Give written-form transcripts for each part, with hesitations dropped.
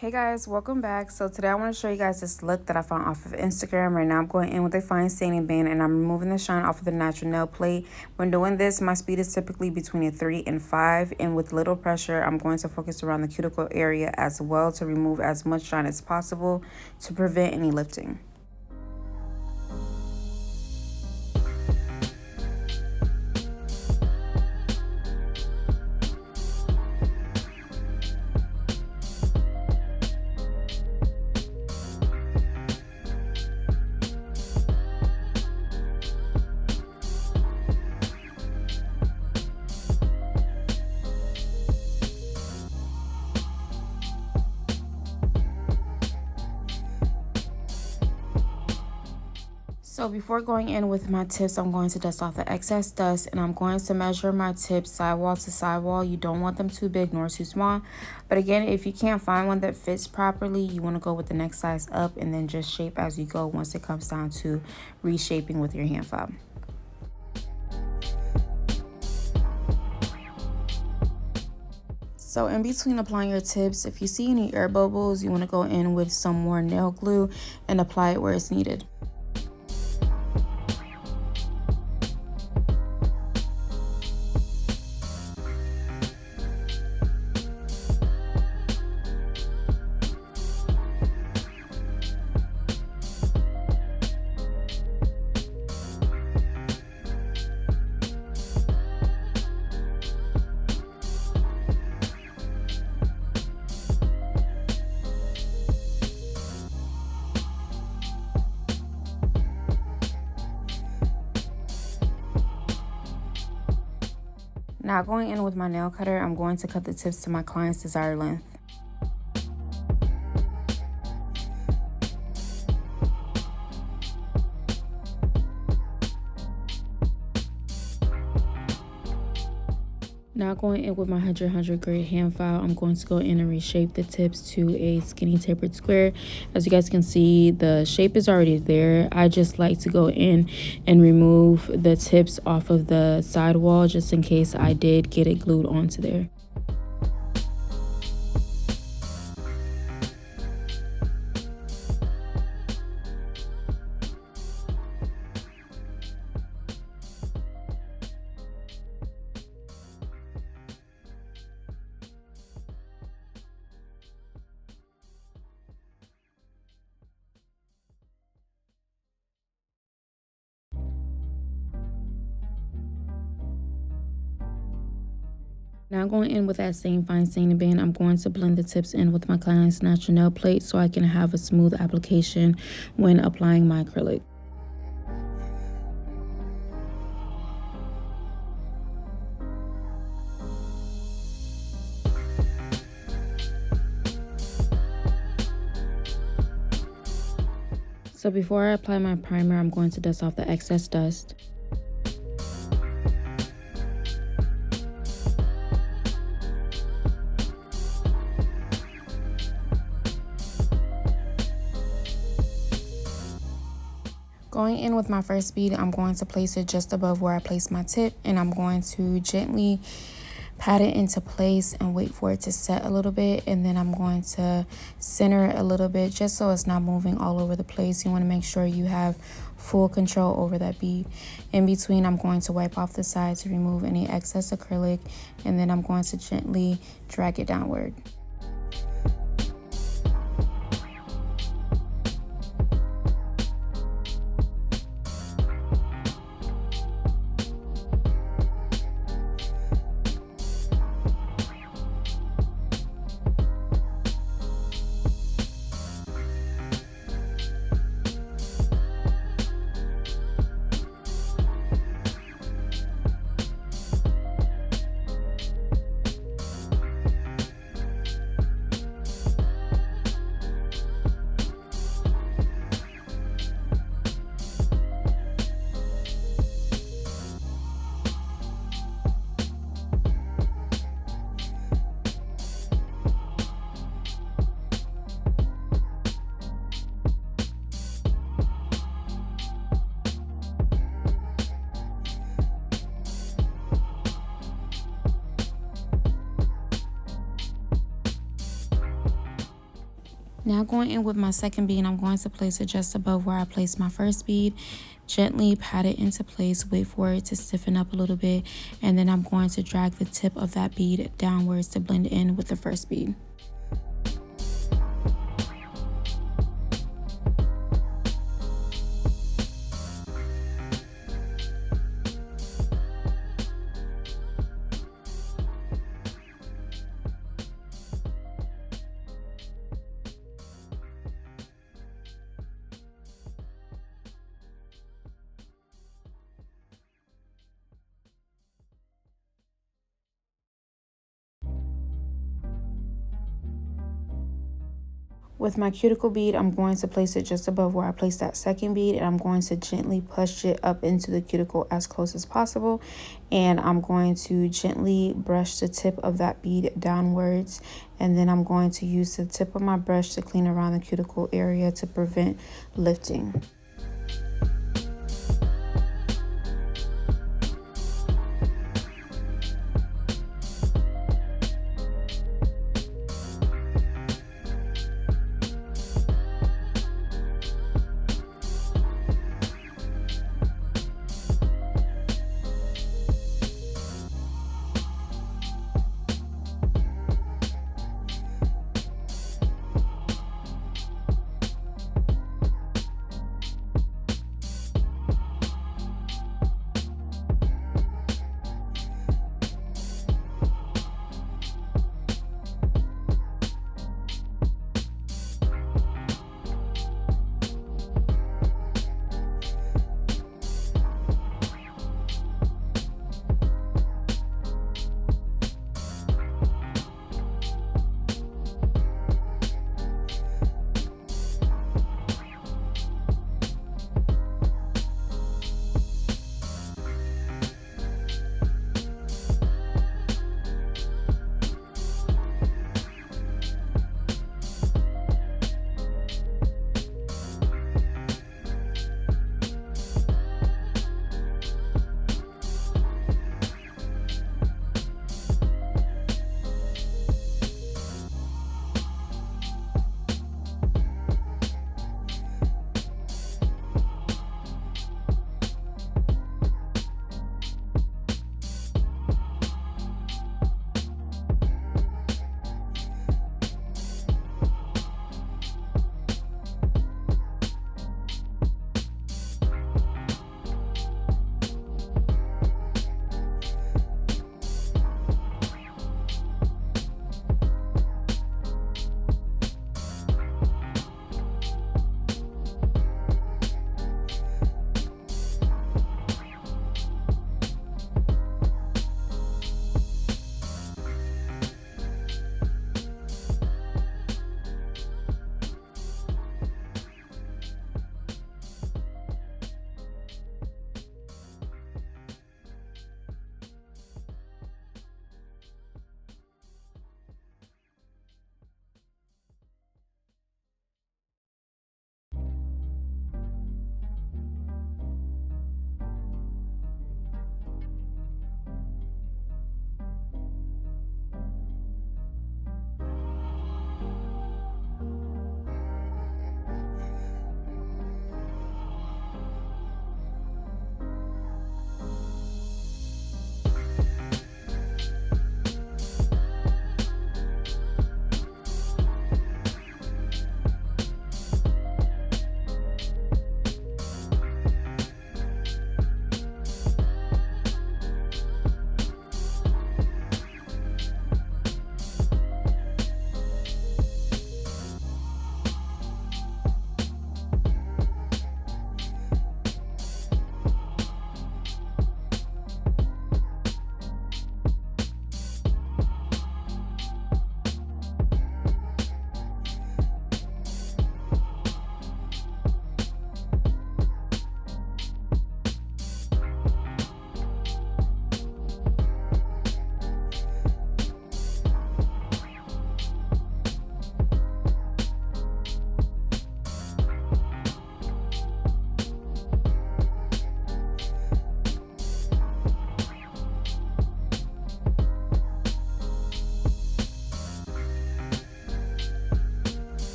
Hey guys, welcome back. So today I want to show you guys this look that I found off of Instagram. Right now I'm going in with a fine sanding band and I'm removing the shine off of the natural nail plate. When doing this, my speed is typically between a 3 and 5, and with little pressure, I'm going to focus around the cuticle area as well to remove as much shine as possible to prevent any lifting. So before going in with my tips, I'm going to dust off the excess dust and I'm going to measure my tips sidewall to sidewall. You don't want them too big nor too small. But again, if you can't find one that fits properly, you want to go with the next size up and then just shape as you go once it comes down to reshaping with your hand fob. So in between applying your tips, if you see any air bubbles, you want to go in with some more nail glue and apply it where it's needed. Now going in with my nail cutter, I'm going to cut the tips to my client's desired length. Now going in with my 100 grade hand file, I'm going to go in and reshape the tips to a skinny tapered square. As you guys can see, the shape is already there. I just like to go in and remove the tips off of the sidewall just in case I did get it glued onto there. Now going in with that same fine sanding band, I'm going to blend the tips in with my client's natural nail plate so I can have a smooth application when applying my acrylic. So before I apply my primer, I'm going to dust off the excess dust. Going in with my first bead, I'm going to place it just above where I placed my tip, and I'm going to gently pat it into place and wait for it to set a little bit, and then I'm going to center it a little bit just so it's not moving all over the place. You want to make sure you have full control over that bead. In between, I'm going to wipe off the side to remove any excess acrylic, and then I'm going to gently drag it downward. Now going in with my second bead, I'm going to place it just above where I placed my first bead. Gently pat it into place, wait for it to stiffen up a little bit, and then I'm going to drag the tip of that bead downwards to blend in with the first bead. With my cuticle bead, I'm going to place it just above where I placed that second bead, and I'm going to gently push it up into the cuticle as close as possible. And I'm going to gently brush the tip of that bead downwards, and then I'm going to use the tip of my brush to clean around the cuticle area to prevent lifting.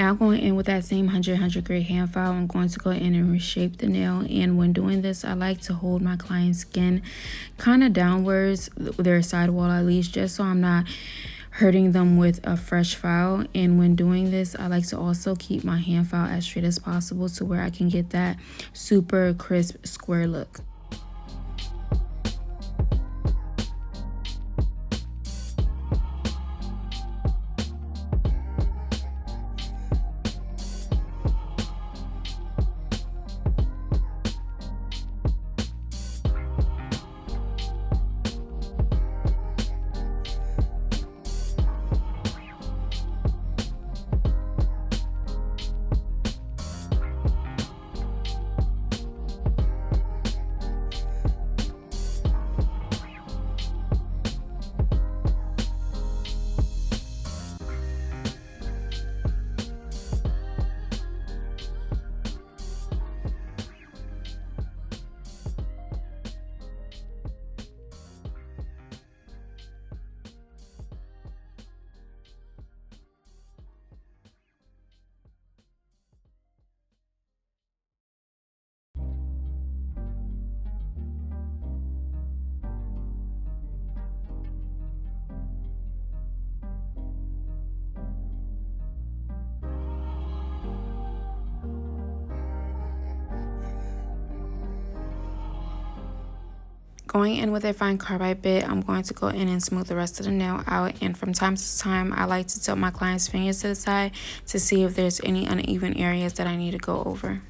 Now going in with that same 100 grit hand file, I'm going to go in and reshape the nail. And when doing this, I like to hold my client's skin kind of downwards, their sidewall at least, just so I'm not hurting them with a fresh file. And when doing this, I like to also keep my hand file as straight as possible to where I can get that super crisp square look. Going in with a fine carbide bit, I'm going to go in and smooth the rest of the nail out. And from time to time, I like to tilt my client's fingers to the side to see if there's any uneven areas that I need to go over.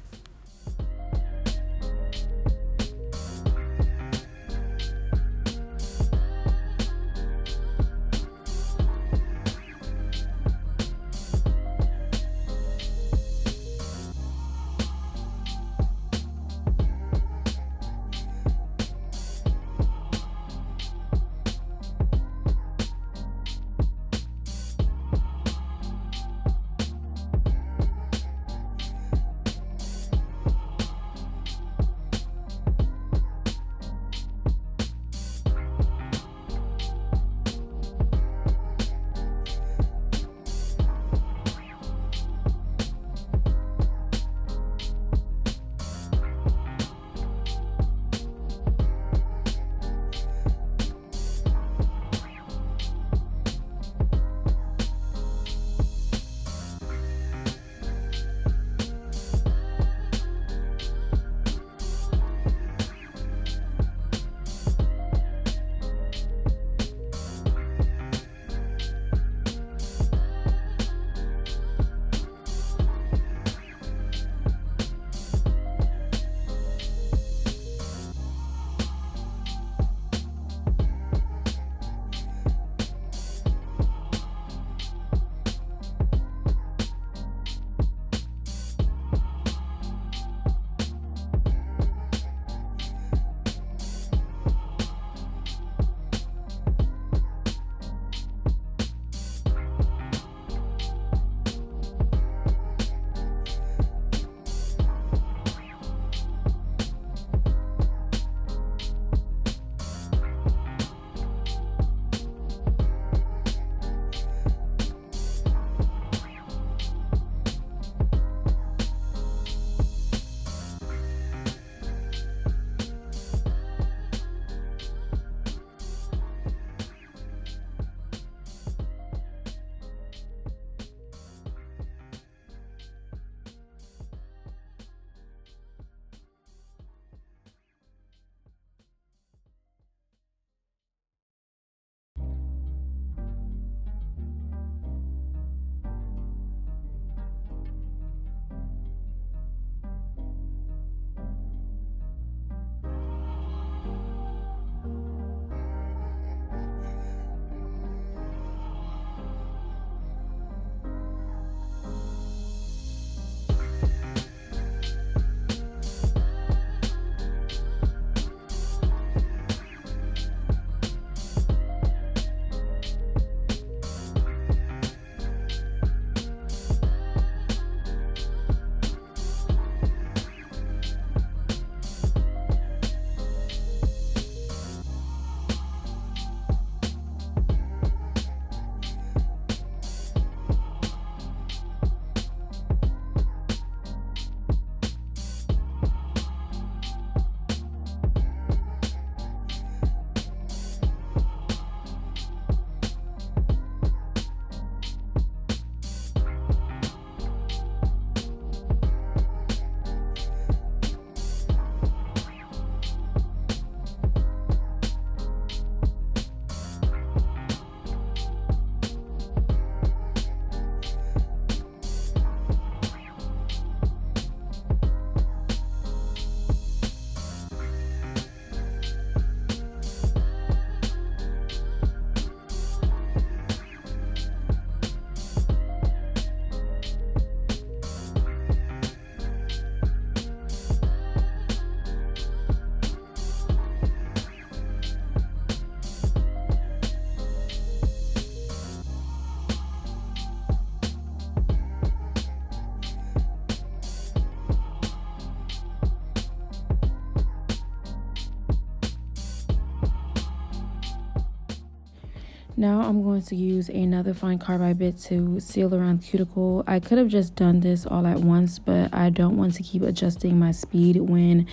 Now I'm going to use another fine carbide bit to seal around the cuticle. I could have just done this all at once, but I don't want to keep adjusting my speed when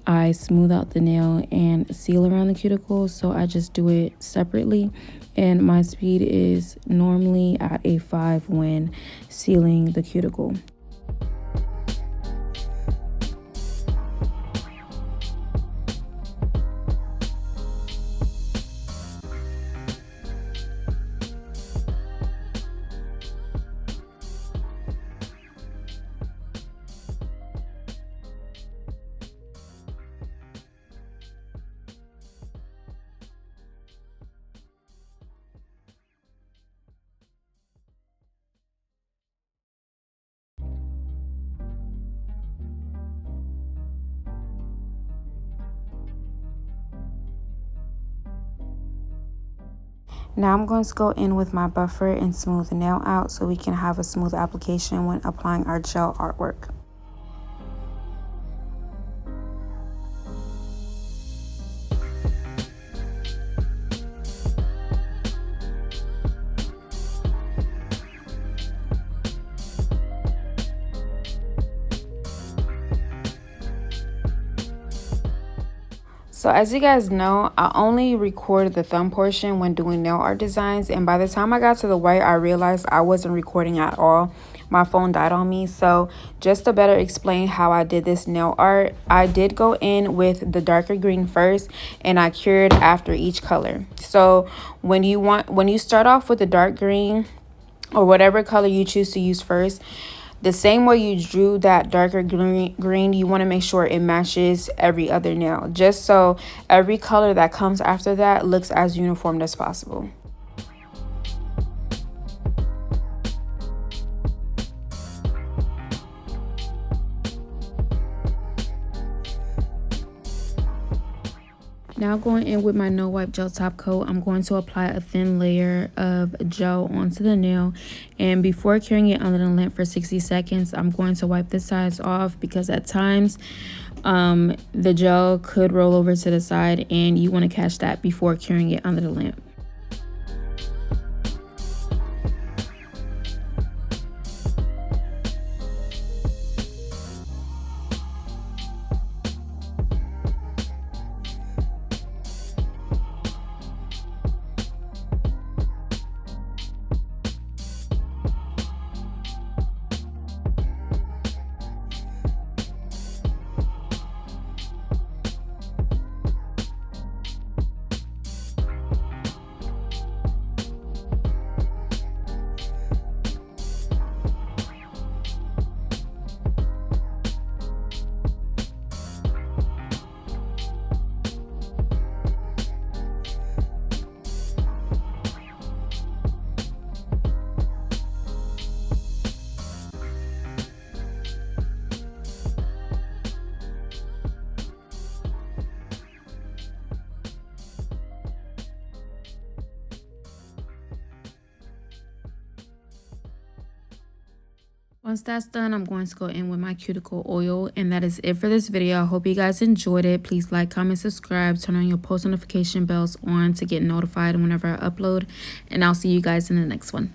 I smooth out the nail and seal around the cuticle, so I just do it separately. And my speed is normally at a 5 when sealing the cuticle. Now I'm going to go in with my buffer and smooth the nail out so we can have a smooth application when applying our gel artwork. So as you guys know, I only record the thumb portion when doing nail art designs, and by the time I got to the white, I realized I wasn't recording at all. My phone died on me. So just to better explain how I did this nail art, I did go in with the darker green first, and I cured after each color. So when you start off with the dark green or whatever color you choose to use first, the same way you drew that darker green, you want to make sure it matches every other nail, just so every color that comes after that looks as uniform as possible. Now going in with my no wipe gel top coat, I'm going to apply a thin layer of gel onto the nail, and before curing it under the lamp for 60 seconds, I'm going to wipe the sides off because at times the gel could roll over to the side and you want to catch that before curing it under the lamp. Once that's done, I'm going to go in with my cuticle oil, and that is it for this video. I hope you guys enjoyed it. Please like, comment, subscribe, turn on your post notification bells on to get notified whenever I upload, and I'll see you guys in the next one.